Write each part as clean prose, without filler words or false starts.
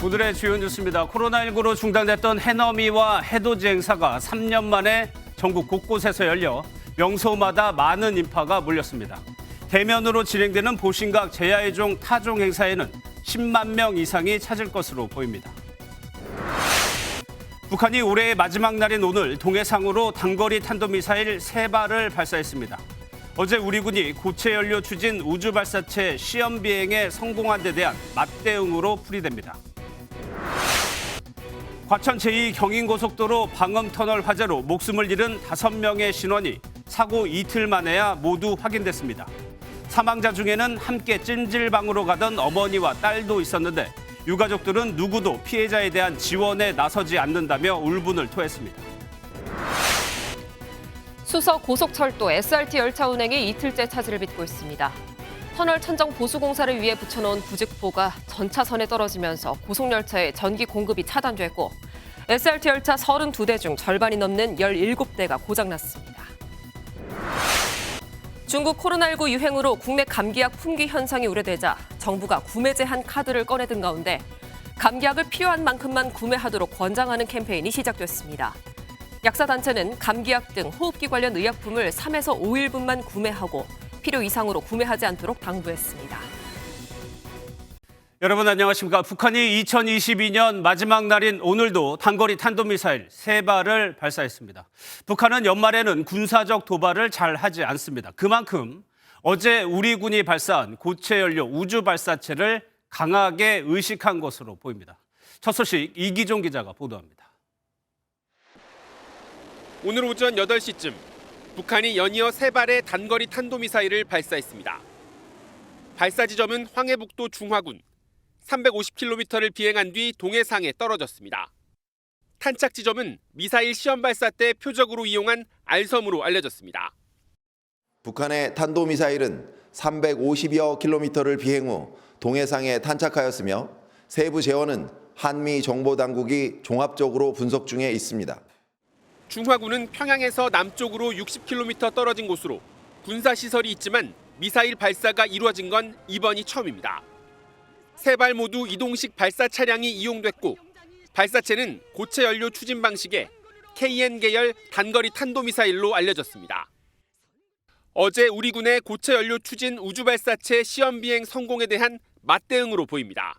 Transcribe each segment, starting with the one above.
오늘의 주요 뉴스입니다. 코로나19로 중단됐던 해넘이와 해돋이 행사가 3년 만에 전국 곳곳에서 열려 명소마다 많은 인파가 몰렸습니다. 대면으로 진행되는 보신각 제야의종 타종 행사에는 10만 명 이상이 찾을 것으로 보입니다. 북한이 올해의 마지막 날인 오늘 동해상으로 단거리 탄도미사일 3발을 발사했습니다. 어제 우리 군이 고체 연료 추진 우주 발사체 시험 비행에 성공한 데 대한 맞대응으로 풀이됩니다. 과천 제2경인고속도로 방음터널 화재로 목숨을 잃은 5명의 신원이 사고 이틀 만에야 모두 확인됐습니다. 사망자 중에는 함께 찜질방으로 가던 어머니와 딸도 있었는데 유가족들은 누구도 피해자에 대한 지원에 나서지 않는다며 울분을 토했습니다. 수서 고속철도 SRT 열차 운행이 이틀째 차질을 빚고 있습니다. 터널 천정 보수 공사를 위해 붙여놓은 부직포가 전차선에 떨어지면서 고속열차의 전기 공급이 차단됐고 SRT 열차 32대 중 절반이 넘는 17대가 고장났습니다. 중국 코로나19 유행으로 국내 감기약 품귀 현상이 우려되자 정부가 구매 제한 카드를 꺼내든 가운데 감기약을 필요한 만큼만 구매하도록 권장하는 캠페인이 시작됐습니다. 약사단체는 감기약 등 호흡기 관련 의약품을 3에서 5일분만 구매하고 필요 이상으로 구매하지 않도록 당부했습니다. 여러분 안녕하십니까. 북한이 2022년 마지막 날인 오늘도 단거리 탄도미사일 3발을 발사했습니다. 북한은 연말에는 군사적 도발을 잘 하지 않습니다. 그만큼 어제 우리 군이 발사한 고체 연료 우주 발사체를 강하게 의식한 것으로 보입니다. 첫 소식 이기종 기자가 보도합니다. 오늘 오전 8시쯤 북한이 연이어 3발의 단거리 탄도미사일을 발사했습니다. 발사 지점은 황해북도 중화군. 350km를 비행한 뒤 동해상에 떨어졌습니다. 탄착 지점은 미사일 시험 발사 때 표적으로 이용한 알섬으로 알려졌습니다. 북한의 탄도미사일은 350여 킬로미터를 비행 후 동해상에 탄착하였으며 세부 재원은 한미 정보당국이 종합적으로 분석 중에 있습니다. 중화군은 평양에서 남쪽으로 60km 떨어진 곳으로 군사시설이 있지만 미사일 발사가 이루어진 건 이번이 처음입니다. 3발 모두 이동식 발사 차량이 이용됐고 발사체는 고체 연료 추진 방식의 KN 계열 단거리 탄도미사일로 알려졌습니다. 어제 우리 군의 고체 연료 추진 우주 발사체 시험 비행 성공에 대한 맞대응으로 보입니다.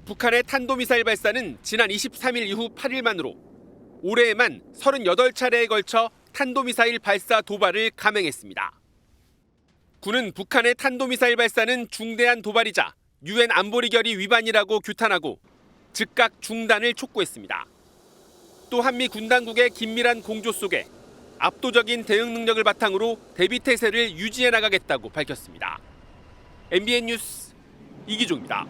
북한의 탄도미사일 발사는 지난 23일 이후 8일 만으로 올해에만 38차례에 걸쳐 탄도미사일 발사 도발을 감행했습니다. 군은 북한의 탄도미사일 발사는 중대한 도발이자 유엔 안보리 결의 위반이라고 규탄하고 즉각 중단을 촉구했습니다. 또 한미 군 당국의 긴밀한 공조 속에 압도적인 대응 능력을 바탕으로 대비 태세를 유지해 나가겠다고 밝혔습니다. MBN 뉴스 이기종입니다.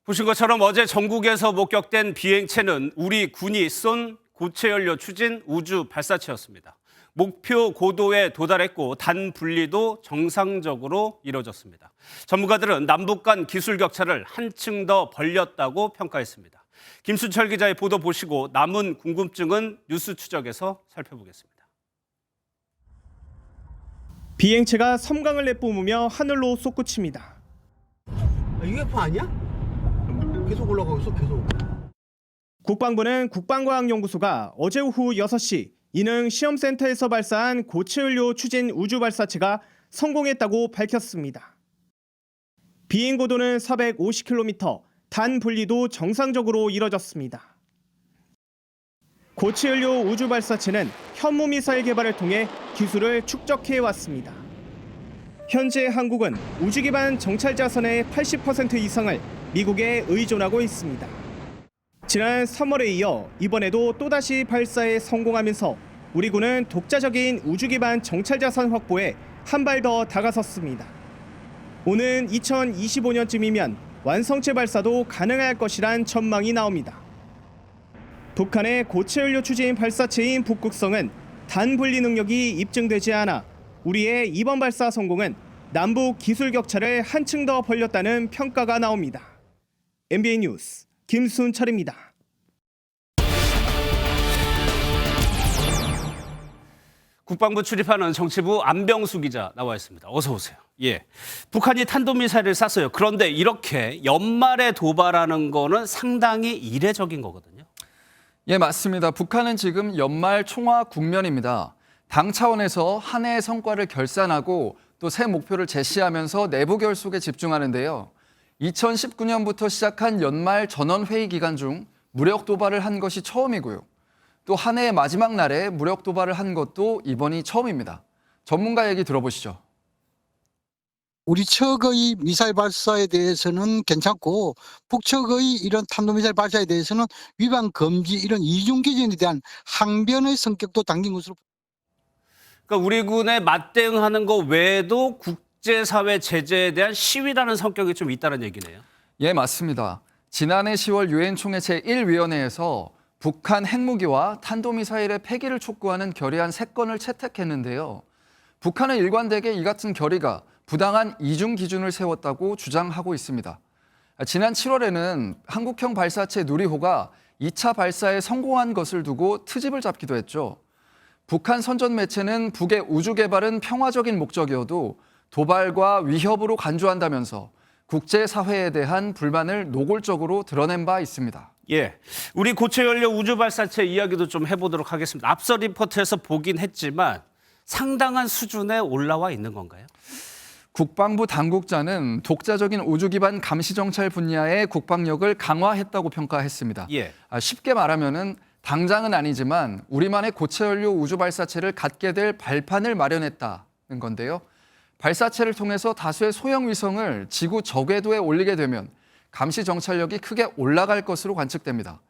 보신 것처럼 어제 전국에서 목격된 비행체는 우리 군이 쏜 고체 연료 추진 우주 발사체였습니다. 목표 고도에 도달했고 단 분리도 정상적으로 이뤄졌습니다. 전문가들은 남북 간 기술 격차를 한층 더 벌렸다고 평가했습니다. 김순철 기자의 보도 보시고 남은 궁금증은 뉴스 추적에서 살펴보겠습니다. 비행체가 섬광을 내뿜으며 하늘로 솟구칩니다. UFO 아니야? 계속 올라가고 있어, 계속. 국방부는 국방과학연구소가 어제 오후 6시 인흥 시험센터에서 발사한 고체 연료 추진 우주 발사체가 성공했다고 밝혔습니다. 비행 고도는 450km, 단 분리도 정상적으로 이뤄졌습니다. 고체 연료 우주 발사체는 현무 미사일 개발을 통해 기술을 축적해 왔습니다. 현재 한국은 우주 기반 정찰 자산의 80% 이상을 미국에 의존하고 있습니다. 지난 3월에 이어 이번에도 또다시 발사에 성공하면서 우리 군은 독자적인 우주 기반 정찰 자산 확보에 한 발 더 다가섰습니다. 오는 2025년쯤이면 완성체 발사도 가능할 것이란 전망이 나옵니다. 북한의 고체 연료 추진 발사체인 북극성은 단 분리 능력이 입증되지 않아 우리의 이번 발사 성공은 남북 기술 격차를 한층 더 벌렸다는 평가가 나옵니다. MBN 뉴스 김순철입니다. 국방부 출입하는 정치부 안병수 기자 나와 있습니다. 어서 오세요. 예, 북한이 탄도미사일을 쐈어요. 그런데 이렇게 연말에 도발하는 거는 상당히 이례적인 거거든요. 예, 맞습니다. 북한은 지금 연말 총화 국면입니다. 당 차원에서 한 해의 성과를 결산하고 또 새 목표를 제시하면서 내부 결속에 집중하는데요. 2019년부터 시작한 연말 전원회의 기간 중 무력 도발을 한 것이 처음이고요. 또 한 해의 마지막 날에 무력 도발을 한 것도 이번이 처음입니다. 전문가 얘기 들어보시죠. 우리 측의 미사일 발사에 대해서는 괜찮고 북측의 이런 탄도미사일 발사에 대해서는 위반 금지 이런 이중 기준에 대한 항변의 성격도 담긴 것으로. 그러니까 우리 군에 맞대응하는 거 외에도 국제사회 제재에 대한 시위라는 성격이 좀 있다는 얘기네요. 예, 맞습니다. 지난해 10월 유엔 총회 제1위원회에서 북한 핵무기와 탄도미사일의 폐기를 촉구하는 결의안 3건을 채택했는데요. 북한은 일관되게 이 같은 결의가 부당한 이중 기준을 세웠다고 주장하고 있습니다. 지난 7월에는 한국형 발사체 누리호가 2차 발사에 성공한 것을 두고 트집을 잡기도 했죠. 북한 선전 매체는 북의 우주 개발은 평화적인 목적이어도 도발과 위협으로 간주한다면서 국제사회에 대한 불만을 노골적으로 드러낸 바 있습니다. 예, 우리 고체연료 우주 발사체 이야기도 좀 해보도록 하겠습니다. 앞서 리포트에서 보긴 했지만 상당한 수준에 올라와 있는 건가요? 국방부 당국자는 독자적인 우주 기반 감시 정찰 분야의 국방력을 강화했다고 평가했습니다. 예. 쉽게 말하면은 당장은 아니지만 우리만의 고체연료 우주 발사체를 갖게 될 발판을 마련했다는 건데요. 발사체를 통해서 다수의 소형 위성을 지구 저궤도에 올리게 되면 감시 정찰력이 크게 올라갈 것으로 관측됩니다.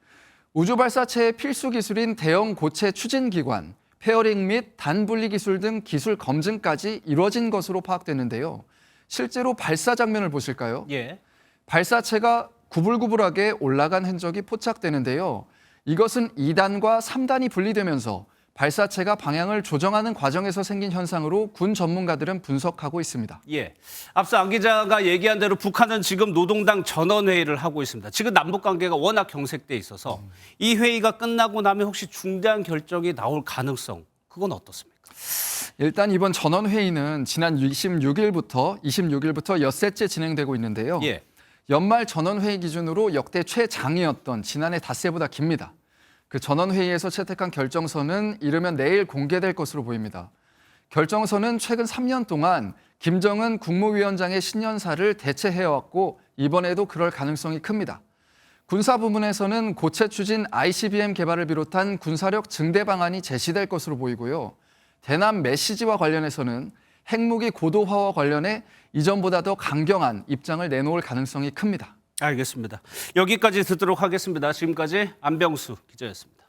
우주 발사체의 필수 기술인 대형 고체 추진 기관, 페어링 및 단분리 기술 등 기술 검증까지 이루어진 것으로 파악되는데요. 실제로 발사 장면을 보실까요? 예. 발사체가 구불구불하게 올라간 흔적이 포착되는데요. 이것은 2단과 3단이 분리되면서 발사체가 방향을 조정하는 과정에서 생긴 현상으로 군 전문가들은 분석하고 있습니다. 예. 앞서 안 기자가 얘기한 대로 북한은 지금 노동당 전원회의를 하고 있습니다. 지금 남북관계가 워낙 경색돼 있어서 이 회의가 끝나고 나면 혹시 중대한 결정이 나올 가능성, 그건 어떻습니까? 일단 이번 전원회의는 지난 26일부터 엿새째 진행되고 있는데요. 예. 연말 전원회의 기준으로 역대 최장이었던 지난해 닷새보다 깁니다. 그 전원회의에서 채택한 결정서는 이르면 내일 공개될 것으로 보입니다. 결정서는 최근 3년 동안 김정은 국무위원장의 신년사를 대체해왔고 이번에도 그럴 가능성이 큽니다. 군사 부문에서는 고체 추진 ICBM 개발을 비롯한 군사력 증대 방안이 제시될 것으로 보이고요. 대남 메시지와 관련해서는 핵무기 고도화와 관련해 이전보다 더 강경한 입장을 내놓을 가능성이 큽니다. 알겠습니다. 여기까지 듣도록 하겠습니다. 지금까지 안병수 기자였습니다.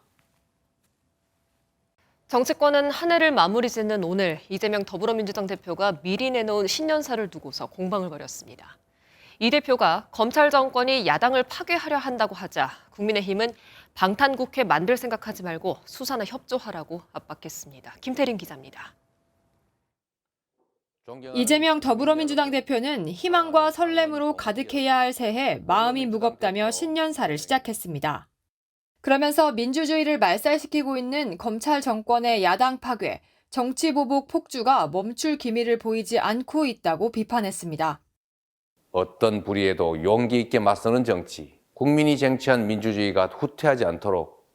정치권은 한 해를 마무리 짓는 오늘 이재명 더불어민주당 대표가 미리 내놓은 신년사를 두고서 공방을 벌였습니다. 이 대표가 검찰 정권이 야당을 파괴하려 한다고 하자 국민의힘은 방탄국회 만들 생각하지 말고 수사나 협조하라고 압박했습니다. 김태린 기자입니다. 이재명 더불어민주당 대표는 희망과 설렘으로 가득해야 할 새해 마음이 무겁다며 신년사를 시작했습니다. 그러면서 민주주의를 말살시키고 있는 검찰 정권의 야당 파괴, 정치 보복 폭주가 멈출 기미를 보이지 않고 있다고 비판했습니다. 어떤 불의에도 용기 있게 맞서는 정치, 국민이 쟁취한 민주주의가 후퇴하지 않도록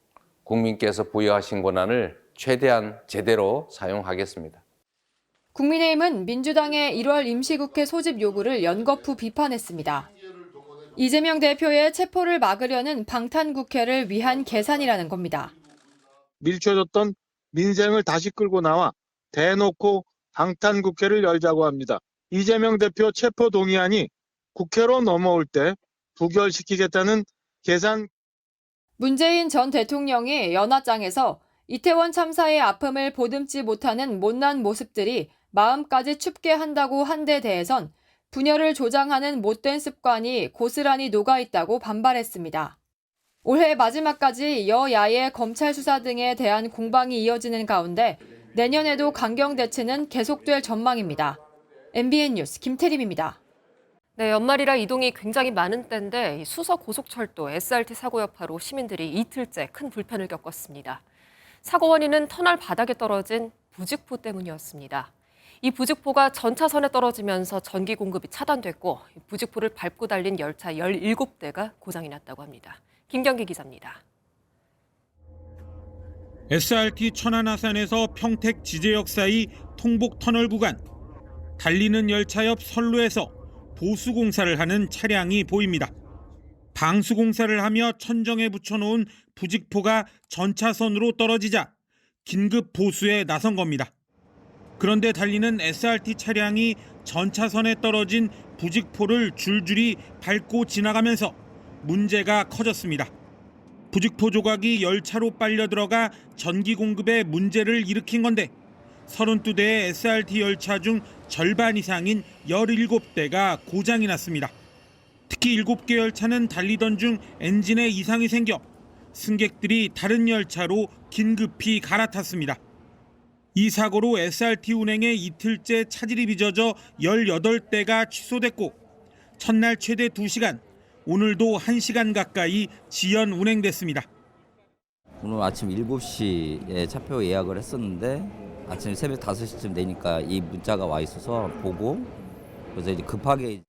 국민께서 부여하신 권한을 최대한 제대로 사용하겠습니다. 국민의힘은 민주당의 1월 임시국회 소집 요구를 연거푸 비판했습니다. 이재명 대표의 체포를 막으려는 방탄국회를 위한 계산이라는 겁니다. 밀쳐졌던 민생을 다시 끌고 나와 대놓고 방탄국회를 열자고 합니다. 이재명 대표 체포 동의안이 국회로 넘어올 때 부결시키겠다는 계산. 문재인 전 대통령이 연화장에서 이태원 참사의 아픔을 보듬지 못하는 못난 모습들이 마음까지 춥게 한다고 한 데 대해선 분열을 조장하는 못된 습관이 고스란히 녹아있다고 반발했습니다. 올해 마지막까지 여야의 검찰 수사 등에 대한 공방이 이어지는 가운데 내년에도 강경 대치는 계속될 전망입니다. MBN 뉴스 김태림입니다. 네, 연말이라 이동이 굉장히 많은 때인데 수서 고속철도 SRT 사고 여파로 시민들이 이틀째 큰 불편을 겪었습니다. 사고 원인은 터널 바닥에 떨어진 부직포 때문이었습니다. 이 부직포가 전 차선에 떨어지면서 전기 공급이 차단됐고 부직포를 밟고 달린 열차 17대가 고장이 났다고 합니다. 김경기 기자입니다. SRT 천안아산에서 평택 지제역 사이 통복터널 구간. 달리는 열차 옆 선로에서 보수공사를 하는 차량이 보입니다. 방수공사를 하며 천정에 붙여놓은 부직포가 전차선으로 떨어지자 긴급 보수에 나선 겁니다. 그런데 달리는 SRT 차량이 전차선에 떨어진 부직포를 줄줄이 밟고 지나가면서 문제가 커졌습니다. 부직포 조각이 열차로 빨려 들어가 전기 공급에 문제를 일으킨 건데 32대의 SRT 열차 중 절반 이상인 17대가 고장이 났습니다. 특히 7개 열차는 달리던 중 엔진에 이상이 생겨 승객들이 다른 열차로 긴급히 갈아탔습니다. 이 사고로 SRT 운행에 이틀째 차질이 빚어져 18대가 취소됐고 첫날 최대 2시간, 오늘도 1시간 가까이 지연 운행됐습니다. 오늘 아침 7시에 차표 예약을 했었는데 아침 새벽 5시쯤 되니까 이 문자가 와 있어서 보고 그래서 이제 급하게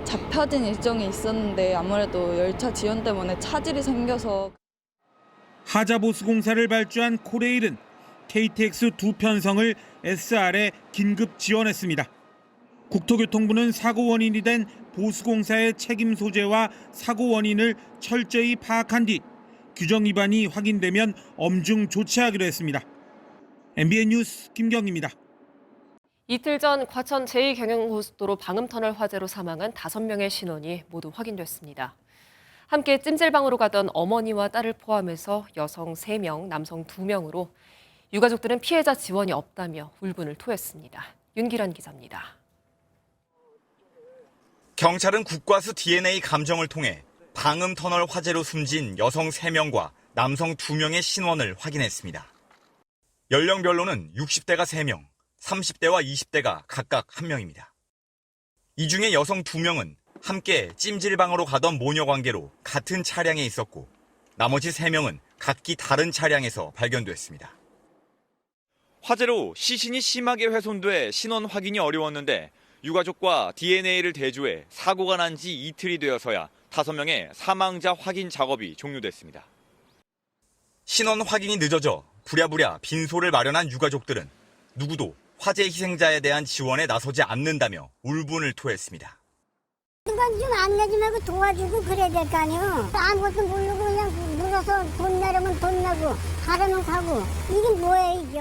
잡혀진 일정이 있었는데 아무래도 열차 지연 때문에 차질이 생겨서 하자보수공사를 발주한 코레일은 KTX 2편성을 SR에 긴급 지원했습니다. 국토교통부는 사고 원인이 된 보수공사의 책임 소재와 사고 원인을 철저히 파악한 뒤 규정 위반이 확인되면 엄중 조치하기로 했습니다. MBN 뉴스 김경입니다. 이틀 전 과천 제2경영고속도로 방음터널 화재로 사망한 5명의 신원이 모두 확인됐습니다. 함께 찜질방으로 가던 어머니와 딸을 포함해서 여성 3명, 남성 2명으로 유가족들은 피해자 지원이 없다며 울분을 토했습니다. 윤기란 기자입니다. 경찰은 국과수 DNA 감정을 통해 방음터널 화재로 숨진 여성 3명과 남성 2명의 신원을 확인했습니다. 연령별로는 60대가 3명, 30대와 20대가 각각 1명입니다. 이 중에 여성 2명은 함께 찜질방으로 가던 모녀 관계로 같은 차량에 있었고 나머지 3명은 각기 다른 차량에서 발견됐습니다. 화재로 시신이 심하게 훼손돼 신원 확인이 어려웠는데 유가족과 DNA를 대조해 사고가 난 지 이틀이 되어서야 5명의 사망자 확인 작업이 종료됐습니다. 신원 확인이 늦어져 부랴부랴 빈소를 마련한 유가족들은 누구도 화재 희생자에 대한 지원에 나서지 않는다며 울분을 토했습니다. 그건 좀 안 내지 말고 도와주고 그래야 될 거 아니에요. 아무것도 모르고 그냥 물어서 돈 내려면 돈 내고 가려면 가고 이게 뭐예요 이게.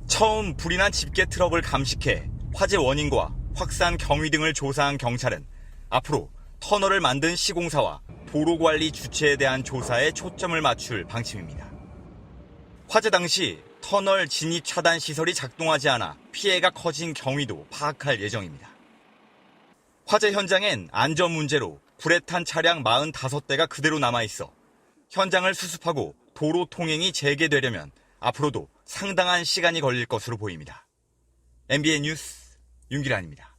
처음 불이 난 집게 트럭을 감식해 화재 원인과 확산 경위 등을 조사한 경찰은 앞으로 터널을 만든 시공사와 도로관리 주체에 대한 조사에 초점을 맞출 방침입니다. 화재 당시 터널 진입 차단 시설이 작동하지 않아 피해가 커진 경위도 파악할 예정입니다. 화재 현장엔 안전 문제로 불에 탄 차량 45대가 그대로 남아있어 현장을 수습하고 도로 통행이 재개되려면 앞으로도 상당한 시간이 걸릴 것으로 보입니다. MBN 뉴스 윤기란입니다.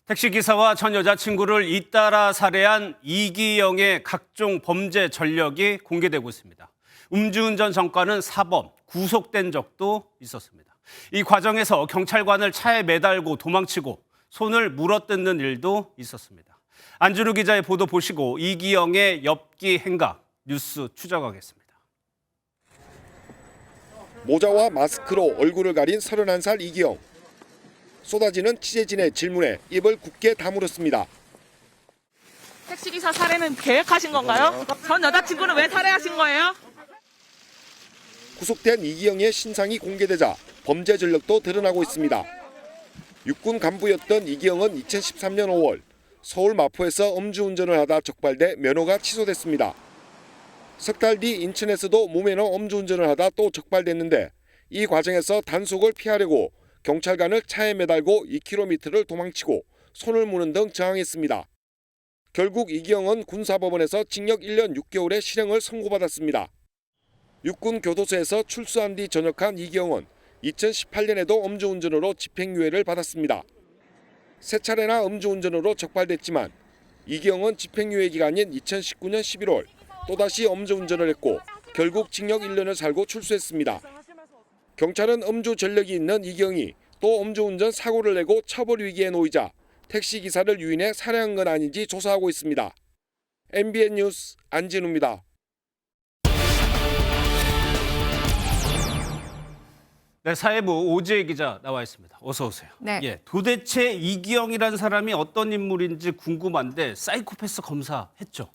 택시기사와 전 여자친구를 잇따라 살해한 이기영의 각종 범죄 전력이 공개되고 있습니다. 음주운전 전과는 사범, 구속된 적도 있었습니다. 이 과정에서 경찰관을 차에 매달고 도망치고 손을 물어뜯는 일도 있었습니다. 안준우 기자의 보도 보시고 이기영의 엽기 행각 뉴스 추적하겠습니다. 모자와 마스크로 얼굴을 가린 31살 이기영. 쏟아지는 취재진의 질문에 입을 굳게 다물었습니다. 택시기사 살해는 계획하신 건가요? 전 여자친구는 왜 살해하신 거예요? 구속된 이기영의 신상이 공개되자 범죄 전력도 드러나고 있습니다. 육군 간부였던 이기영은 2013년 5월 서울 마포에서 음주운전을 하다 적발돼 면허가 취소됐습니다. 석 달 뒤 인천에서도 무면허 음주운전을 하다 또 적발됐는데 이 과정에서 단속을 피하려고 경찰관을 차에 매달고 2km를 도망치고 손을 무는 등 저항했습니다. 결국 이기영은 군사법원에서 징역 1년 6개월의 실형을 선고받았습니다. 육군 교도소에서 출소한 뒤 전역한 이기영은 2018년에도 음주운전으로 집행유예를 받았습니다. 세 차례나 음주운전으로 적발됐지만 이기영은 집행유예 기간인 2019년 11월 또다시 음주운전을 했고 결국 징역 1년을 살고 출소했습니다. 경찰은 음주 전력이 있는 이기영이 또 음주운전 사고를 내고 처벌 위기에 놓이자 택시기사를 유인해 살해한 건 아닌지 조사하고 있습니다. MBN 뉴스 안진우입니다. 네, 사회부 오지혜 기자 나와 있습니다. 어서 오세요. 네. 예, 도대체 이기영이라는 사람이 어떤 인물인지 궁금한데 사이코패스 검사했죠?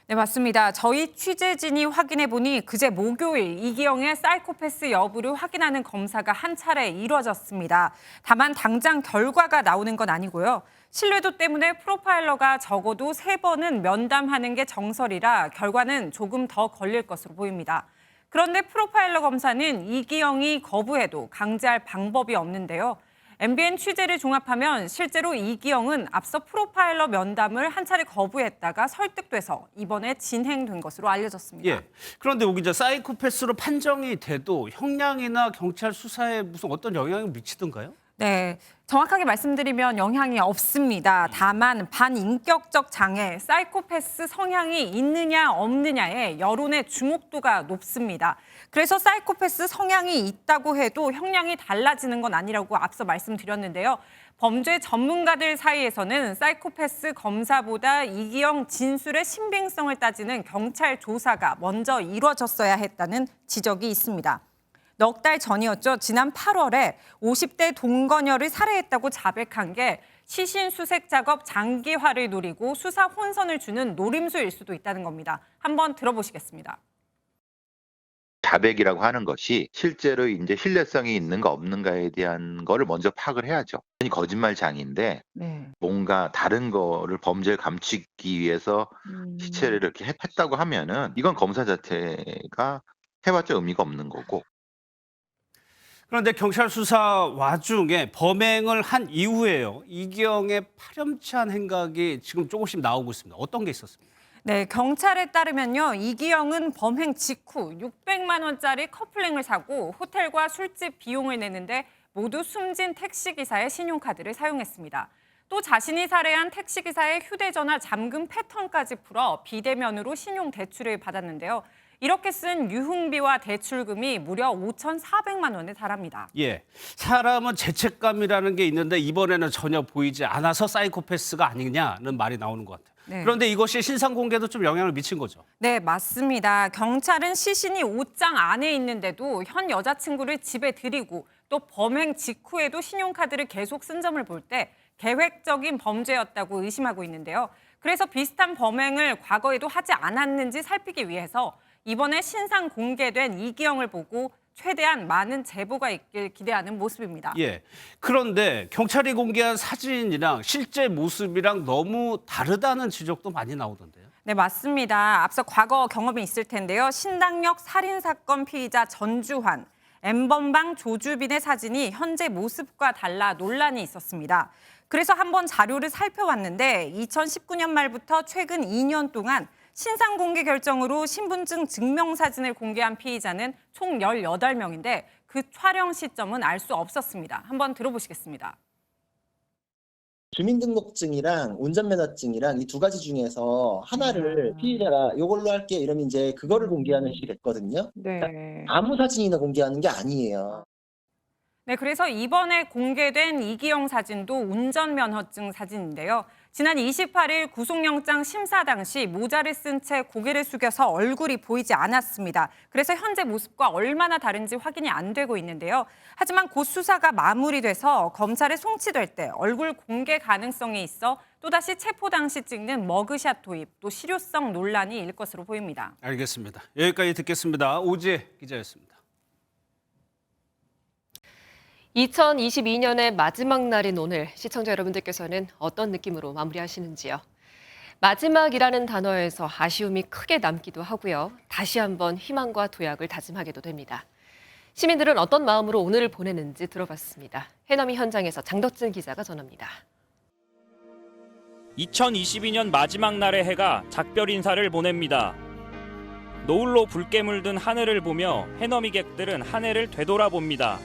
네, 맞습니다. 저희 취재진이 확인해 보니 그제 목요일 이기영의 사이코패스 여부를 확인하는 검사가 한 차례 이루어졌습니다. 다만 당장 결과가 나오는 건 아니고요. 신뢰도 때문에 프로파일러가 적어도 3번은 면담하는 게 정설이라 결과는 조금 더 걸릴 것으로 보입니다. 그런데 프로파일러 검사는 이기영이 거부해도 강제할 방법이 없는데요. MBN 취재를 종합하면 실제로 이기영은 앞서 프로파일러 면담을 한 차례 거부했다가 설득돼서 이번에 진행된 것으로 알려졌습니다. 예. 그런데 오 기자, 사이코패스로 판정이 돼도 형량이나 경찰 수사에 무슨 어떤 영향을 미치던가요? 네, 정확하게 말씀드리면 영향이 없습니다. 다만 반인격적 장애, 사이코패스 성향이 있느냐 없느냐에 여론의 주목도가 높습니다. 그래서 사이코패스 성향이 있다고 해도 형량이 달라지는 건 아니라고 앞서 말씀드렸는데요. 범죄 전문가들 사이에서는 사이코패스 검사보다 이기영 진술의 신빙성을 따지는 경찰 조사가 먼저 이루어졌어야 했다는 지적이 있습니다. 넉 달 전이었죠. 지난 8월에 50대 동거녀를 살해했다고 자백한 게 시신 수색 작업 장기화를 노리고 수사 혼선을 주는 노림수일 수도 있다는 겁니다. 한번 들어보시겠습니다. 자백이라고 하는 것이 실제로 이제 신뢰성이 있는가 없는가에 대한 거를 먼저 파악을 해야죠. 거짓말장인데 뭔가 다른 거를 범죄를 감추기 위해서 시체를 이렇게 했다고 하면은 이건 검사 자체가 해봤자 의미가 없는 거고. 그런데 경찰 수사 와중에 범행을 한 이후에요. 이기영의 파렴치한 행각이 지금 조금씩 나오고 있습니다. 어떤 게 있었습니까? 네, 경찰에 따르면요. 이기영은 범행 직후 600만 원짜리 커플링을 사고 호텔과 술집 비용을 내는데 모두 숨진 택시기사의 신용카드를 사용했습니다. 또 자신이 살해한 택시기사의 휴대전화 잠금 패턴까지 풀어 비대면으로 신용대출을 받았는데요. 이렇게 쓴 유흥비와 대출금이 무려 5,400만 원에 달합니다. 예, 사람은 죄책감이라는 게 있는데 이번에는 전혀 보이지 않아서 사이코패스가 아니냐는 말이 나오는 것 같아요. 네. 그런데 이것이 신상 공개도 좀 영향을 미친 거죠? 네, 맞습니다. 경찰은 시신이 옷장 안에 있는데도 현 여자친구를 집에 들이고 또 범행 직후에도 신용카드를 계속 쓴 점을 볼 때 계획적인 범죄였다고 의심하고 있는데요. 그래서 비슷한 범행을 과거에도 하지 않았는지 살피기 위해서 이번에 신상 공개된 이기영을 보고 최대한 많은 제보가 있길 기대하는 모습입니다. 예. 그런데 경찰이 공개한 사진이랑 실제 모습이랑 너무 다르다는 지적도 많이 나오던데요. 네, 맞습니다. 앞서 과거 경험이 있을 텐데요. 신당역 살인사건 피의자 전주환, N번방 조주빈의 사진이 현재 모습과 달라 논란이 있었습니다. 그래서 한번 자료를 살펴봤는데 2019년 말부터 최근 2년 동안 신상 공개 결정으로 신분증 증명사진을 공개한 피의자는 총 18명인데 그 촬영 시점은 알 수 없었습니다. 한번 들어보시겠습니다. 주민등록증이랑 운전면허증이랑 이 두 가지 중에서 하나를 피의자가 이걸로 할게 이러면 이제 그거를 공개하는 식이 됐거든요. 그러니까 아무 사진이나 공개하는 게 아니에요. 네, 그래서 이번에 공개된 이기영 사진도 운전면허증 사진인데요. 지난 28일 구속영장 심사 당시 모자를 쓴 채 고개를 숙여서 얼굴이 보이지 않았습니다. 그래서 현재 모습과 얼마나 다른지 확인이 안 되고 있는데요. 하지만 곧 수사가 마무리돼서 검찰에 송치될 때 얼굴 공개 가능성이 있어 또다시 체포 당시 찍는 머그샷 도입, 또 실효성 논란이 일 것으로 보입니다. 알겠습니다. 여기까지 듣겠습니다. 오지혜 기자였습니다. 2022년의 마지막 날인 오늘 시청자 여러분들께서는 어떤 느낌으로 마무리하시는지요? 마지막이라는 단어에서 아쉬움이 크게 남기도 하고요. 다시 한번 희망과 도약을 다짐하게도 됩니다. 시민들은 어떤 마음으로 오늘을 보내는지 들어봤습니다. 해넘이 현장에서 장덕진 기자가 전합니다. 2022년 마지막 날의 해가 작별 인사를 보냅니다. 노을로 붉게 물든 하늘을 보며 해넘이객들은 한 해를 되돌아봅니다.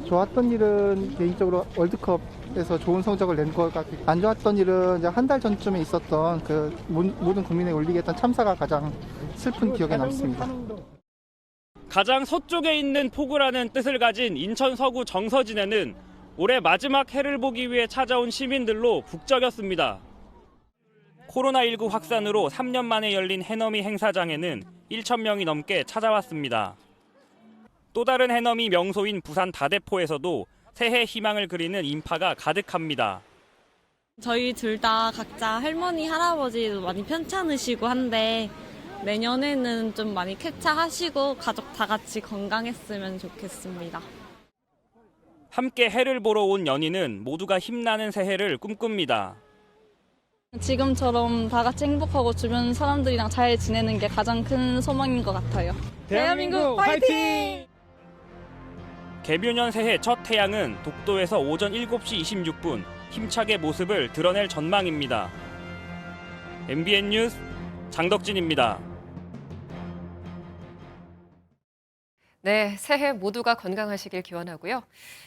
좋았던 일은 개인적으로 월드컵에서 좋은 성적을 낸 것 같아요. 안 좋았던 일은 이제 한 달 전쯤에 있었던 그 모든 국민에 울리게 했던 참사가 가장 슬픈 기억에 남습니다. 가장 서쪽에 있는 포구라는 뜻을 가진 인천 서구 정서진에는 올해 마지막 해를 보기 위해 찾아온 시민들로 북적였습니다. 코로나19 확산으로 3년 만에 열린 해넘이 행사장에는 1,000명이 넘게 찾아왔습니다. 또 다른 해넘이 명소인 부산 다대포에서도 새해 희망을 그리는 인파가 가득합니다. 저희 둘 다 각자 할머니, 할아버지도 많이 편찮으시고 한데 내년에는 좀 많이 쾌차하시고 가족 다 같이 건강했으면 좋겠습니다. 함께 해를 보러 온 연인은 모두가 힘나는 새해를 꿈꿉니다. 지금처럼 다 같이 행복하고 주변 사람들이랑 잘 지내는 게 가장 큰 소망인 것 같아요. 대한민국 화이팅! 개묘년 새해 첫 태양은 독도에서 오전 7시 26분 힘차게 모습을 드러낼 전망입니다. MBN 뉴스 장덕진입니다. 네, 새해 모두가 건강하시길 기원하고요.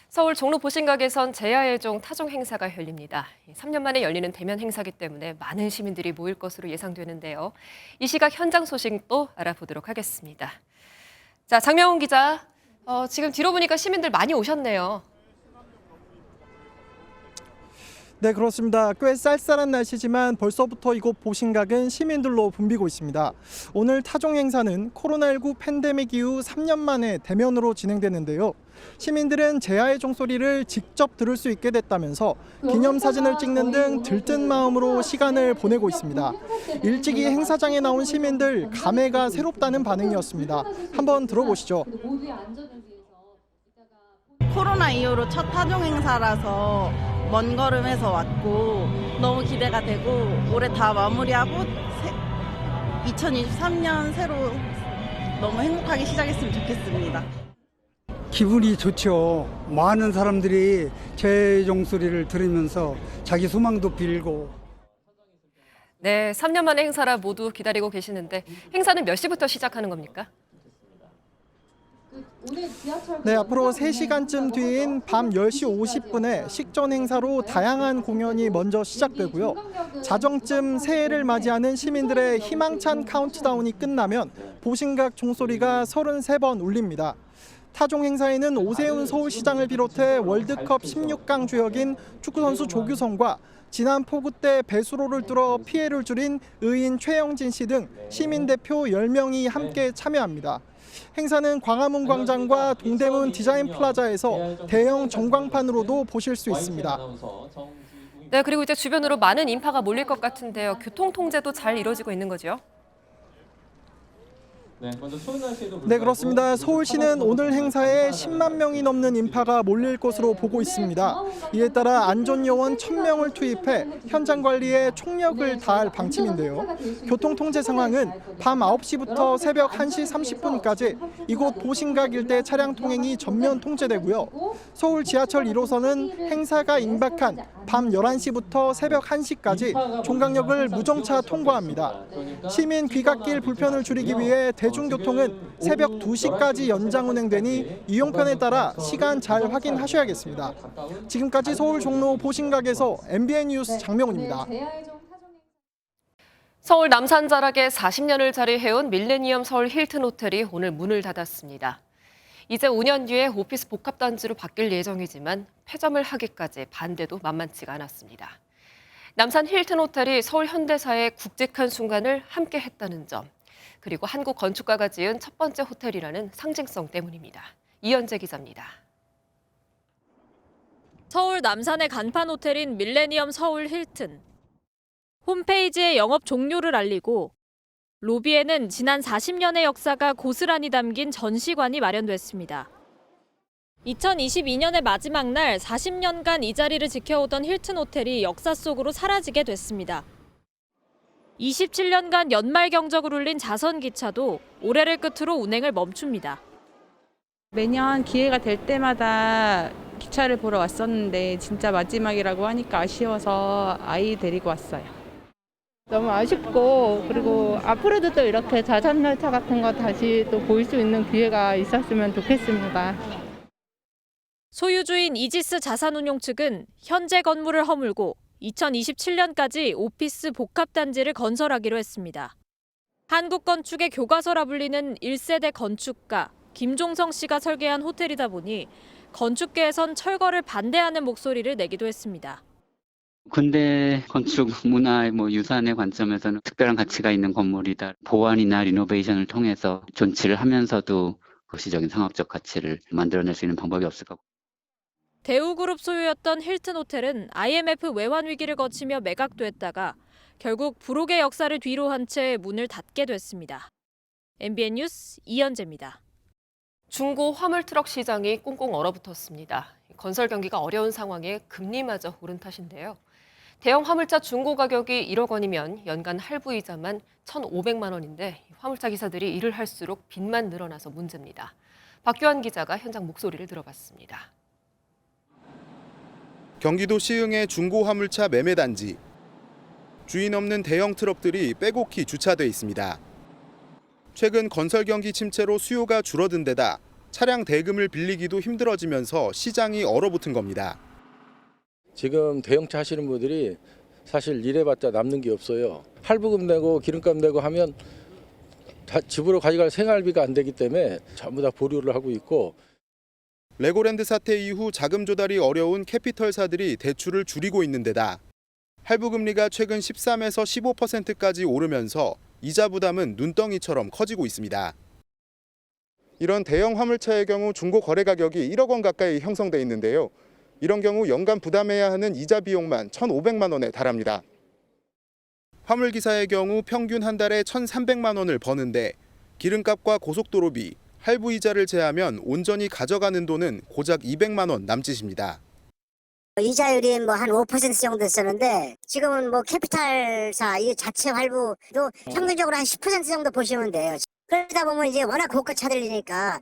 서울 종로 보신각에선 제야의 종 타종 행사가 열립니다. 3년 만에 열리는 대면 행사이기 때문에 많은 시민들이 모일 것으로 예상되는데요. 이 시각 현장 소식도 알아보도록 하겠습니다. 자, 장명훈 기자, 지금 뒤로 보니까 시민들 많이 오셨네요. 네, 그렇습니다. 꽤 쌀쌀한 날씨지만 벌써부터 이곳 보신각은 시민들로 붐비고 있습니다. 오늘 타종 행사는 코로나19 팬데믹 이후 3년 만에 대면으로 진행되는데요. 시민들은 제야의 종소리를 직접 들을 수 있게 됐다면서 기념사진을 찍는 등 들뜬 마음으로 시간을 보내고 있습니다. 일찍이 행사장에 나온 시민들 감회가 새롭다는 반응이었습니다. 한번 들어보시죠. 코로나 이후로 첫 타종 행사라서 먼 걸음해서 왔고 너무 기대가 되고 올해 다 마무리하고 2023년 새로 너무 행복하게 시작했으면 좋겠습니다. 기분이 좋죠. 많은 사람들이 제 종소리를 들으면서 자기 소망도 빌고. 네, 3년 만에 행사라 모두 기다리고 계시는데 행사는 몇 시부터 시작하는 겁니까? 네, 앞으로 3시간쯤 뒤인 밤 10시 50분에 식전 행사로 다양한 공연이 먼저 시작되고요. 자정쯤 새해를 맞이하는 시민들의 희망찬 카운트다운이 끝나면 보신각 종소리가 33번 울립니다. 타종 행사에는 오세훈 서울시장을 비롯해 월드컵 16강 주역인 축구선수 조규성과 지난 폭우 때 배수로를 뚫어 피해를 줄인 의인 최영진 씨 등 시민대표 10명이 함께 참여합니다. 행사는 광화문 광장과 동대문 디자인 플라자에서 대형 전광판으로도 보실 수 있습니다. 네, 그리고 이제 주변으로 많은 인파가 몰릴 것 같은데요. 교통 통제도 잘 이루어지고 있는 거죠? 네, 그렇습니다. 서울시는 오늘 행사에 10만 명이 넘는 인파가 몰릴 것으로 보고 있습니다. 이에 따라 안전요원 1,000명을 투입해 현장 관리에 총력을 다할 방침인데요. 교통 통제 상황은 밤 9시부터 새벽 1시 30분까지 이곳 보신각 일대 차량 통행이 전면 통제되고요. 서울 지하철 1호선은 행사가 임박한 밤 11시부터 새벽 1시까지 종강역을 무정차 통과합니다. 시민 귀갓길 불편을 줄이기 위해 대중교통은 새벽 2시까지 연장 운행되니 이용편에 따라 시간 잘 확인하셔야겠습니다. 지금까지 서울 종로 보신각에서 MBN 뉴스 장명훈입니다. 서울 남산 자락에 40년을 자리해온 밀레니엄 서울 힐튼 호텔이 오늘 문을 닫았습니다. 이제 5년 뒤에 오피스 복합단지로 바뀔 예정이지만 폐점을 하기까지 반대도 만만치가 않았습니다. 남산 힐튼 호텔이 서울 현대사의 굵직한 순간을 함께 했다는 점, 그리고 한국 건축가가 지은 첫 번째 호텔이라는 상징성 때문입니다. 이현재 기자입니다. 서울 남산의 간판 호텔인 밀레니엄 서울 힐튼. 홈페이지에 영업 종료를 알리고 로비에는 지난 40년의 역사가 고스란히 담긴 전시관이 마련됐습니다. 2022년의 마지막 날 40년간 이 자리를 지켜오던 힐튼 호텔이 역사 속으로 사라지게 됐습니다. 27년간 연말 경적을 울린 자선 기차도 올해를 끝으로 운행을 멈춥니다. 매년 기회가 될 때마다 기차를 보러 왔었는데 진짜 마지막이라고 하니까 아쉬워서 아이 데리고 왔어요. 너무 아쉽고 그리고 앞으로도 또 이렇게 자전열차 같은 거 다시 또 볼 수 있는 기회가 있었으면 좋겠습니다. 소유주인 이지스 자산운용 측은 현재 건물을 허물고 2027년까지 오피스 복합단지를 건설하기로 했습니다. 한국 건축의 교과서라 불리는 1세대 건축가 김종성 씨가 설계한 호텔이다 보니 건축계에선 철거를 반대하는 목소리를 내기도 했습니다. 근대 건축 문화의 유산의 관점에서는 특별한 가치가 있는 건물이다. 보완이나 리노베이션을 통해서 존치를 하면서도 거시적인 상업적 가치를 만들어낼 수 있는 방법이 없을까. 대우그룹 소유였던 힐튼 호텔은 IMF 외환 위기를 거치며 매각됐다가 결국 불혹의 역사를 뒤로 한 채 문을 닫게 됐습니다. MBN 뉴스 이현재입니다. 중고 화물 트럭 시장이 꽁꽁 얼어붙었습니다. 건설 경기가 어려운 상황에 금리마저 오른 탓인데요. 대형 화물차 중고 가격이 1억 원이면 연간 할부이자만 1,500만 원인데 화물차 기사들이 일을 할수록 빚만 늘어나서 문제입니다. 박규환 기자가 현장 목소리를 들어봤습니다. 경기도 시흥의 중고 화물차 매매 단지. 주인 없는 대형 트럭들이 빼곡히 주차돼 있습니다. 최근 건설 경기 침체로 수요가 줄어든 데다 차량 대금을 빌리기도 힘들어지면서 시장이 얼어붙은 겁니다. 지금 대형차 하시는 분들이 사실 일해봤자 남는 게 없어요. 할부금 내고 기름값 내고 하면 다 집으로 가져갈 생활비가 안 되기 때문에 전부 다 보류를 하고 있고. 레고랜드 사태 이후 자금 조달이 어려운 캐피털사들이 대출을 줄이고 있는 데다 할부금리가 최근 13에서 15%까지 오르면서 이자 부담은 눈덩이처럼 커지고 있습니다. 이런 대형 화물차의 경우 중고 거래 가격이 1억 원 가까이 형성돼 있는데요. 이런 경우 연간 부담해야 하는 이자 비용만 1,500만 원에 달합니다. 화물기사의 경우 평균 한 달에 1,300만 원을 버는데 기름값과 고속도로비, 할부이자를 제하면 온전히 가져가는 돈은 고작 200만 원 남짓입니다. 이자율이 한 5% 정도 됐었는데 지금은 캐피탈사 이 자체 할부도 평균적으로 한 10% 정도 보시면 돼요. 그러다 보면 이제 워낙 고가 차들이니까.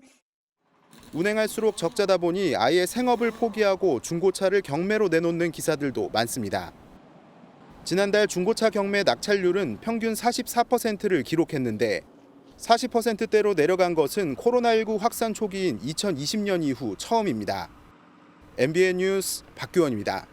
운행할수록 적자다 보니 아예 생업을 포기하고 중고차를 경매로 내놓는 기사들도 많습니다. 지난달 중고차 경매 낙찰률은 평균 44%를 기록했는데 40%대로 내려간 것은 코로나19 확산 초기인 2020년 이후 처음입니다. MBN 뉴스 박규원입니다.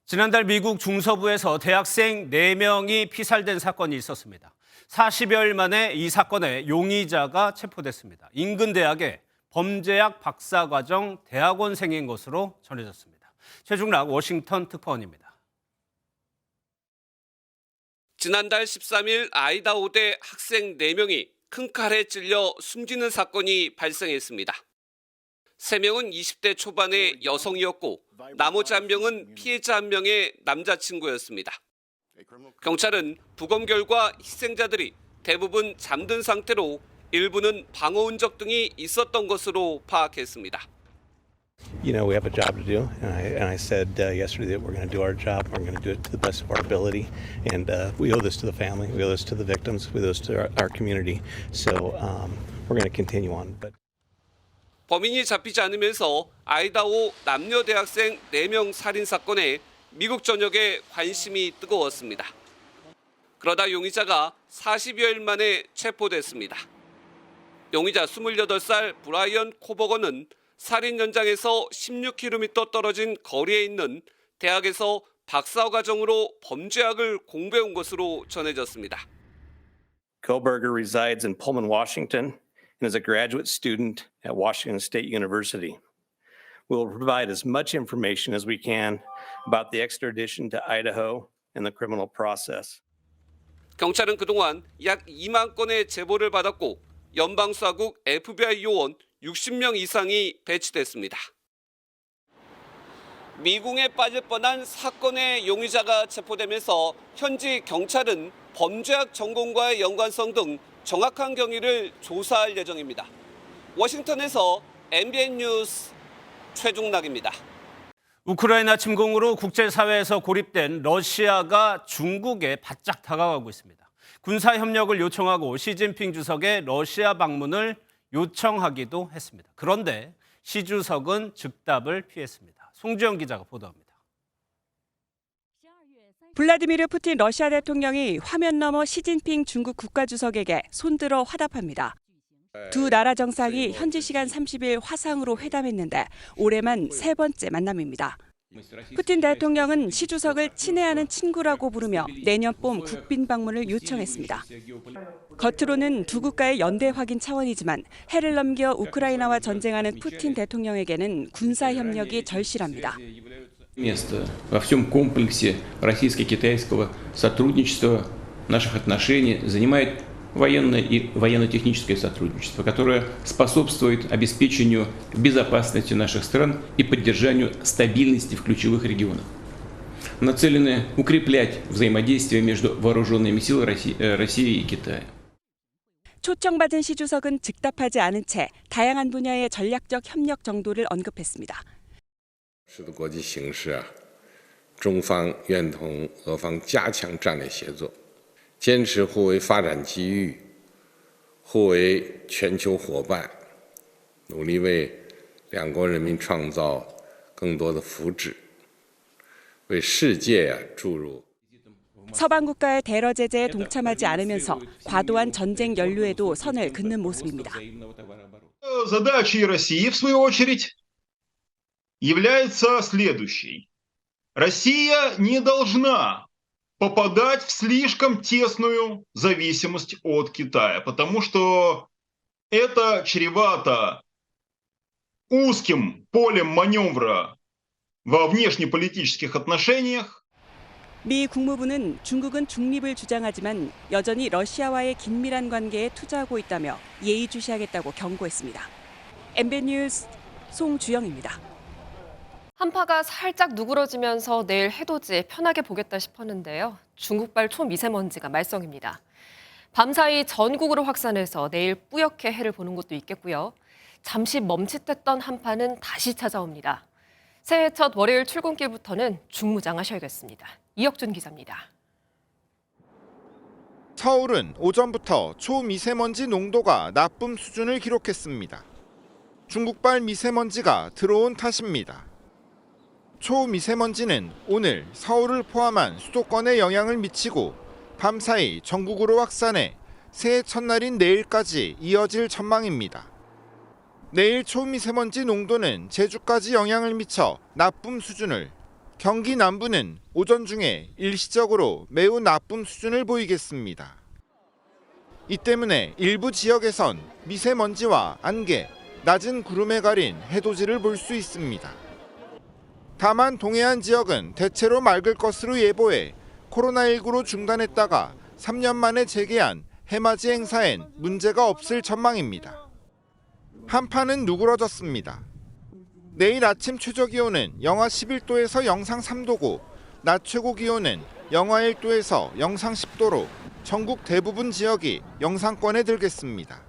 지난달 미국 중서부에서 대학생 4명이 피살된 사건이 있었습니다. 40여일 만에 이 사건의 용의자가 체포됐습니다. 인근 대학의 범죄학 박사과정 대학원생인 것으로 전해졌습니다. 최중락 워싱턴 특파원입니다. 지난달 13일 아이다호대 학생 4명이 큰 칼에 찔려 숨지는 사건이 발생했습니다. 3명은 20대 초반의 여성이었고 나머지 1명은 피해자 1명의 남자친구였습니다. 경찰은 부검 결과 희생자들이 대부분 잠든 상태로 일부는 방어 흔적 등이 있었던 것으로 파악했습니다. You know, we have a job to do, and I said yesterday that we're going to do our job. We're going to do it to the best of our ability, and we owe this to the family, we owe this to the victims, we owe this to our community. So we're going to continue on. But 범인이 잡히지 않으면서 아이다호 남녀 대학생 4명 살인 사건에 미국 전역에 관심이 뜨거웠습니다. 그러다 용의자가 40여일 만에 체포됐습니다. 용의자 28살 브라이언 코버거는 살인 현장에서 16km 떨어진 거리에 있는 대학에서 박사과정으로 범죄학을 공부해온 것으로 전해졌습니다. Koberger resides in Pullman, Washington, and is a graduate student at Washington State University. We will provide as much information as we can about the extradition to Idaho and the criminal process. 경찰은 그동안 약 2만 건의 제보를 받았고 연방수사국 FBI 요원 60명 이상이 배치됐습니다. 미궁에 빠질 뻔한 사건의 용의자가 체포되면서 현지 경찰은 범죄학 전공과의 연관성 등 정확한 경위를 조사할 예정입니다. 워싱턴에서 MBN 뉴스 최중락입니다. 우크라이나 침공으로 국제사회에서 고립된 러시아가 중국에 바짝 다가가고 있습니다. 군사협력을 요청하고 시진핑 주석의 러시아 방문을 요청하기도 했습니다. 그런데 시 주석은 즉답을 피했습니다. 송주영 기자가 보도합니다. 블라디미르 푸틴 러시아 대통령이 화면 너머 시진핑 중국 국가주석에게 손들어 화답합니다. 두 나라 정상이 현지 시간 30일 화상으로 회담했는데 올해만 3번째 만남입니다. 푸틴 대통령은 시 주석을 친애하는 친구라고 부르며 내년 봄 국빈 방문을 요청했습니다. 겉으로는 두 국가의 연대 확인 차원이지만 해를 넘겨 우크라이나와 전쟁하는 푸틴 대통령에게는 군사 협력이 절실합니다. Место во всем комплексе российско-китайского сотрудничества, наших отношений занимает военное и военно-техническое сотрудничество, которое способствует обеспечению безопасности наших стран и поддержанию стабильности в ключевых регионах. Нацелены укреплять взаимодействие между вооруженными силами России и Китая. 초청받은 시 주석은 즉답하지 않은 채 다양한 분야의 전략적 협력 정도를 언급했습니다. 是的国际形势啊，中方愿同俄方加强战略协作，坚持互为发展机遇、互为全球伙伴，努力为两国人民创造更多的福祉，为世界注入。 서방 국가의 테러 제재에 동참하지 않으면서 과도한 전쟁 연루에도 선을 긋는 모습입니다. Задачей России, в свою очередь, является следующей. Россия не должна попадать в слишком тесную зависимость от Китая, потому что это чревато узким полем маневра во внешнеполитических отношениях. 미 국무부는 중국은 중립을 주장하지만 여전히 러시아와의 긴밀한 관계에 투자하고 있다며 예의주시하겠다고 경고했습니다. MBN 뉴스 송주영입니다. 한파가 살짝 누그러지면서 내일 해돋이 편하게 보겠다 싶었는데요. 중국발 초미세먼지가 말썽입니다. 밤사이 전국으로 확산해서 내일 뿌옇게 해를 보는 곳도 있겠고요. 잠시 멈칫했던 한파는 다시 찾아옵니다. 새해 첫 월요일 출근길부터는 중무장하셔야겠습니다. 이혁준 기자입니다. 서울은 오전부터 초미세먼지 농도가 나쁨 수준을 기록했습니다. 중국발 미세먼지가 들어온 탓입니다. 초미세먼지는 오늘 서울을 포함한 수도권에 영향을 미치고 밤사이 전국으로 확산해 새해 첫날인 내일까지 이어질 전망입니다. 내일 초미세먼지 농도는 제주까지 영향을 미쳐 나쁨 수준을, 경기 남부는 오전 중에 일시적으로 매우 나쁨 수준을 보이겠습니다. 이 때문에 일부 지역에선 미세먼지와 안개, 낮은 구름에 가린 해돋이를 볼 수 있습니다. 다만 동해안 지역은 대체로 맑을 것으로 예보해 코로나19로 중단했다가 3년 만에 재개한 해맞이 행사엔 문제가 없을 전망입니다. 한파는 누그러졌습니다. 내일 아침 최저기온은 영하 11도에서 영상 3도고 낮 최고기온은 영하 1도에서 영상 10도로 전국 대부분 지역이 영상권에 들겠습니다.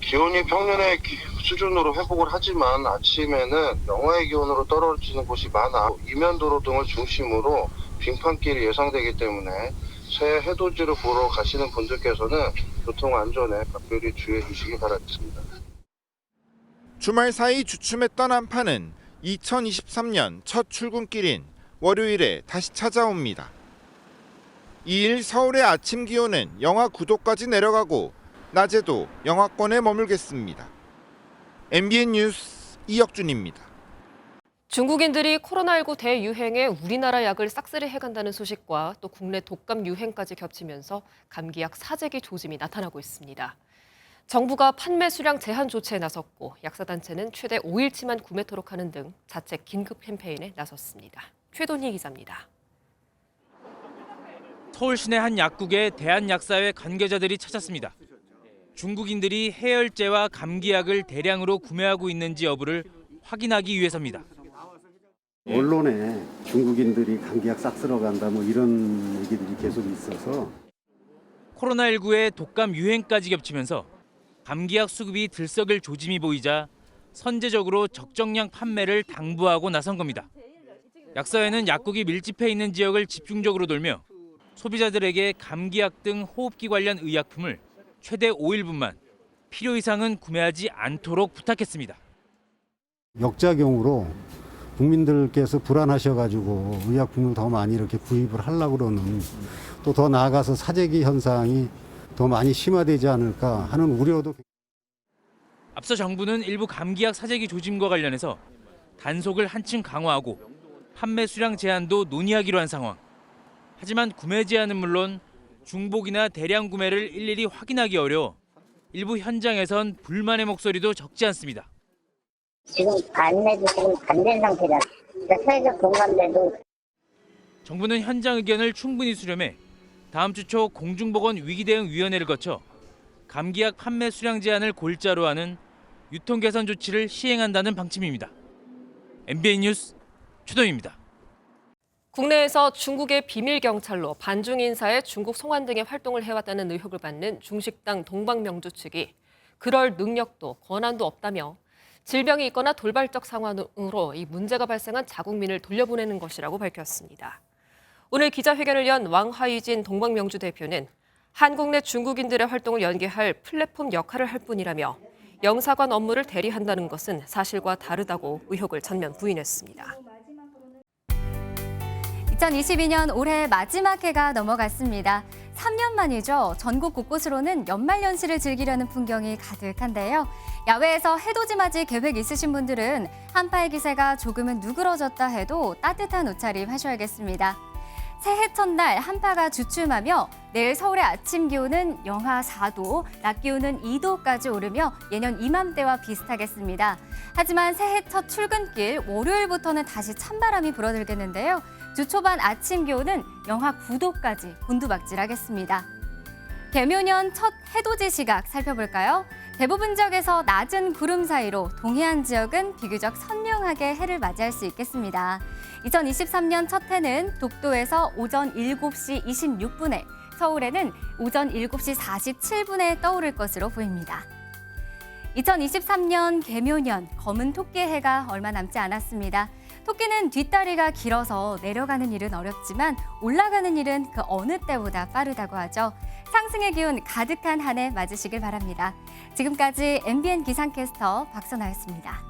기온이 평년의 수준으로 회복을 하지만 아침에는 영하의 기온으로 떨어지는 곳이 많아 이면도로 등을 중심으로 빙판길이 예상되기 때문에 새해 해돋이를 보러 가시는 분들께서는 교통안전에 각별히 주의해 주시기 바라겠습니다. 주말 사이 주춤했던 한파는 2023년 첫 출근길인 월요일에 다시 찾아옵니다. 2일 서울의 아침 기온은 영하 9도까지 내려가고 낮에도 영하권에 머물겠습니다. MBN 뉴스 이혁준입니다. 중국인들이 코로나19 대유행에 우리나라 약을 싹쓸이 해간다는 소식과 또 국내 독감 유행까지 겹치면서 감기약 사재기 조짐이 나타나고 있습니다. 정부가 판매 수량 제한 조치에 나섰고 약사단체는 최대 5일치만 구매토록 하는 등 자체 긴급 캠페인에 나섰습니다. 최돈희 기자입니다. 서울 시내 한 약국에 대한약사회 관계자들이 찾았습니다. 중국인들이 해열제와 감기약을 대량으로 구매하고 있는지 여부를 확인하기 위해서입니다. 언론에 중국인들이 감기약 싹 쓸어 간다 뭐 이런 얘기들이 계속 있어서 코로나19의 독감 유행까지 겹치면서 감기약 수급이 들썩일 조짐이 보이자 선제적으로 적정량 판매를 당부하고 나선 겁니다. 약사회는 약국이 밀집해 있는 지역을 집중적으로 돌며 소비자들에게 감기약 등 호흡기 관련 의약품을 최대 5일분만 필요 이상은 구매하지 않도록 부탁했습니다. 역작용으로 국민들께서 불안하셔가지고 의약품을 더 많이 이렇게 구입을 하려고 그러는 또 더 나아가서 사재기 현상이 더 많이 심화되지 않을까 하는 우려도. 앞서 정부는 일부 감기약 사재기 조짐과 관련해서 단속을 한층 강화하고 판매 수량 제한도 논의하기로 한 상황. 하지만 구매 제한은 물론 중복이나 대량 구매를 일일이 확인하기 어려워 일부 현장에선 불만의 목소리도 적지 않습니다. 지금 안내도 지금 안 된 상태잖아. 사회적 공감대도. 정부는 현장 의견을 충분히 수렴해 다음 주 초 공중보건위기대응위원회를 거쳐 감기약 판매 수량 제한을 골자로 하는 유통 개선 조치를 시행한다는 방침입니다. MBN 뉴스 최동입니다. 국내에서 중국의 비밀 경찰로 반중 인사의 중국 송환 등의 활동을 해왔다는 의혹을 받는 중식당 동방명주 측이 그럴 능력도 권한도 없다며 질병이 있거나 돌발적 상황으로 이 문제가 발생한 자국민을 돌려보내는 것이라고 밝혔습니다. 오늘 기자회견을 연 왕하이진 동방명주 대표는 한국 내 중국인들의 활동을 연계할 플랫폼 역할을 할 뿐이라며 영사관 업무를 대리한다는 것은 사실과 다르다고 의혹을 전면 부인했습니다. 2022년 올해 마지막 해가 넘어갔습니다. 3년 만이죠. 전국 곳곳으로는 연말연시를 즐기려는 풍경이 가득한데요. 야외에서 해돋이 맞이 계획 있으신 분들은 한파의 기세가 조금은 누그러졌다 해도 따뜻한 옷차림 하셔야겠습니다. 새해 첫날 한파가 주춤하며 내일 서울의 아침 기온은 영하 4도, 낮 기온은 2도까지 오르며 예년 이맘때와 비슷하겠습니다. 하지만 새해 첫 출근길 월요일부터는 다시 찬바람이 불어들겠는데요. 주 초반 아침 기온은 영하 9도까지 곤두박질하겠습니다. 개묘년 첫 해돋이 시각 살펴볼까요? 대부분 지역에서 낮은 구름 사이로 동해안 지역은 비교적 선명하게 해를 맞이할 수 있겠습니다. 2023년 첫 해는 독도에서 오전 7시 26분에, 서울에는 오전 7시 47분에 떠오를 것으로 보입니다. 2023년 개묘년 검은 토끼 해가 얼마 남지 않았습니다. 토끼는 뒷다리가 길어서 내려가는 일은 어렵지만 올라가는 일은 그 어느 때보다 빠르다고 하죠. 상승의 기운 가득한 한 해 맞으시길 바랍니다. 지금까지 MBN 기상캐스터 박선아였습니다.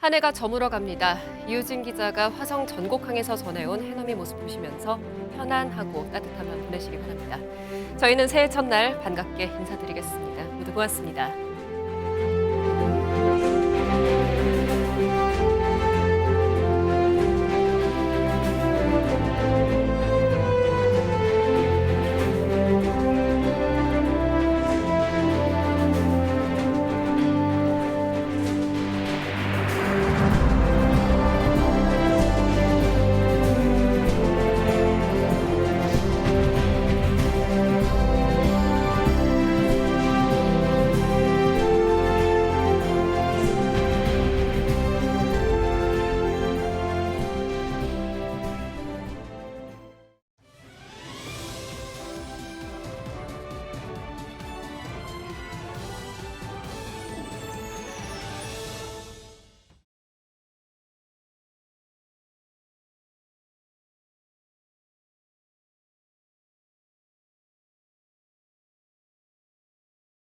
한 해가 저물어 갑니다. 이우진 기자가 화성 전곡항에서 전해온 해넘이 모습 보시면서 편안하고 따뜻한 밤 보내시기 바랍니다. 저희는 새해 첫날 반갑게 인사드리겠습니다. 모두 고맙습니다.